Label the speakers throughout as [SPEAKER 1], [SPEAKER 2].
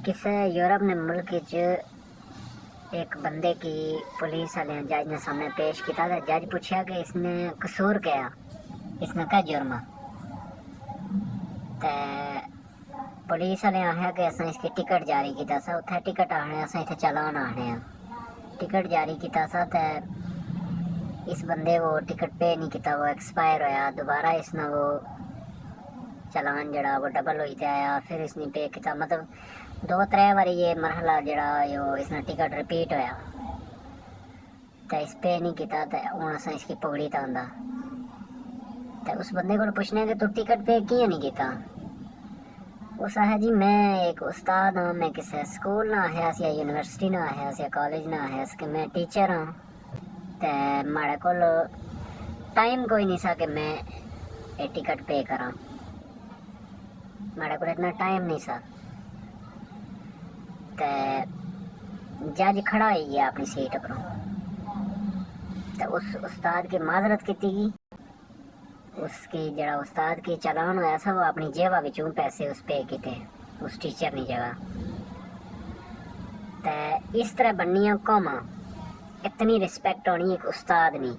[SPEAKER 1] किसी यूरोप ने मुल्क एक बंदे की पुलिस वाले जज ने सामने पेश किया। जज पूछा कि इसने कसूर क्या, इसने क्या जुर्म। ते पुलिस वाले आखिया कि असें इसकी टिकट जारी किया सा, उत्थे टिकट आने असें इत्थे चलान आने। टिकट जारी किया सा ते इस बंदे को टिकट पे नहीं किया, वो एक्सपायर होया। दोबारा इसने वो चलान जड़ा वो डबल होते आया, फिर इसने पे किया। मतलब 2-3 बारी ये मरहला जड़ा यो इसने टिकट रिपीट होया तो इस पे नहीं किया। तो हूँ अस इसकी पगड़ी तो आंदा तो उस बंदे को पूछने कि तू टिकट पे किया नहीं किया। उस है जी मैं एक उस्ताद हाँ, मैं किसी स्कूल ना आया या यूनिवर्सिटी ना आया या कॉलेज ना आया कि मैं टीचर हाँ। तो माड़े को टाइम कोई नहीं सा कि मैं ये टिकट पे करा, माड़े को इतना टाइम नहीं सा। तो जज खड़ा ही गया अपनी सीट पर, तो उस उस्ताद की माजरत की थी। उसकी जरा उस्ताद की चलान होया था वो अपनी जेबा विचों पैसे उस पे किते उस टीचर ने जगह। तो इस तरह बननिया कौमा, इतनी रिस्पेक्ट होनी एक उस्ताद नहीं।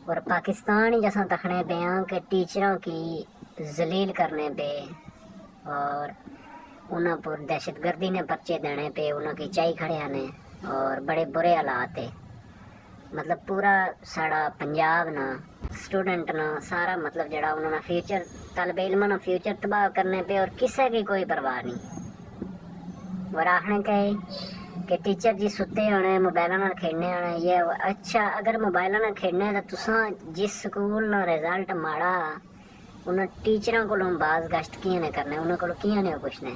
[SPEAKER 1] और पाकिस्तान ही जैसा तखने पे हैं कि टीचरों की जलील करने पे और उन्होंने पर दहशतगर्दी ने पर्चे देने पे उन्होंने चाई खड़े ने और बड़े बुरे हालात है। मतलब पूरा साड़ा पंजाब ना स्टूडेंट ना सारा मतलब जड़ा उन्होंने फ्यूचर तलब इल्म ना फ्यूचर तबाह करने पे और किसी की कोई परवाह नहीं। और आखने कहे कि टीचर जी सुते होने मोबाइल ना खेलने आने ये। अच्छा अगर मोबाइल ना खेलने तो तुसा जिस स्कूल ना रिजल्ट माड़ा उन्हें टीचरों को बाज गश्त किए ने करने, उन्होंने को किए ने पुछने।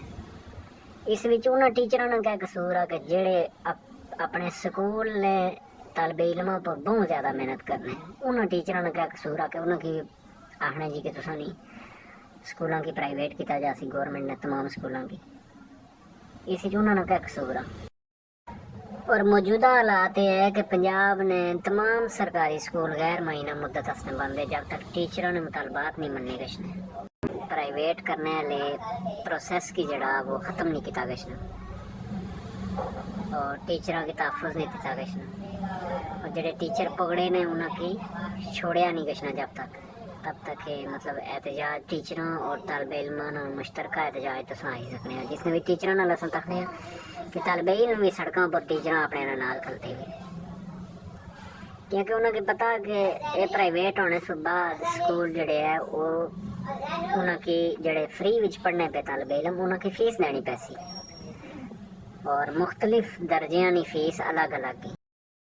[SPEAKER 1] इस विच उन्हें टीचरों ने क्या कसूर है कि जेड़े अपने स्कूल ने तलब इल्म पर बहुत ज़्यादा मेहनत करने, उन्होंने टीचरों ने क्या कसूर है कि उन्होंने आखने जी कि तुसा नहीं स्कूलों की प्राइवेट किया जासी गौरमेंट ने तमाम स्कूलों की, इस उन्होंने क्या कसूर है। और मौजूदा हालात ये है कि पंजाब ने तमाम सरकारी स्कूल गैर महीना मुद्दत असने बंद है जब तक टीचरों ने मुतालबात नहीं मनने गए। प्राइवेट करने वाले प्रोसेस की जड़ा वो ख़त्म नहीं किया गया और टीचरों की तहफ़्फ़ुज़ नहीं दिता गया। और जेडे टीचर पकड़े ने उन्होंने छोड़िया नहीं गया जब तक तब तक मतलब एहतजाज टीचरों और तलब इल्म मुश्तरका एहतजाज तो आ ही सकने। जिसने भी टीचरों नाल अस तकने कि तलब इल्म भी सड़कों पर टीचर अपने नाल खलते हुए, क्योंकि उन्होंने पता कि ये प्राइवेट होने से बाद स्कूल जड़े है वो उनकी जड़े फ्री विच पढ़ने पे तलब इल्म उनकी फीस देनी पैसी और मुख्तलिफ दर्जियां की फीस अलग अलग की।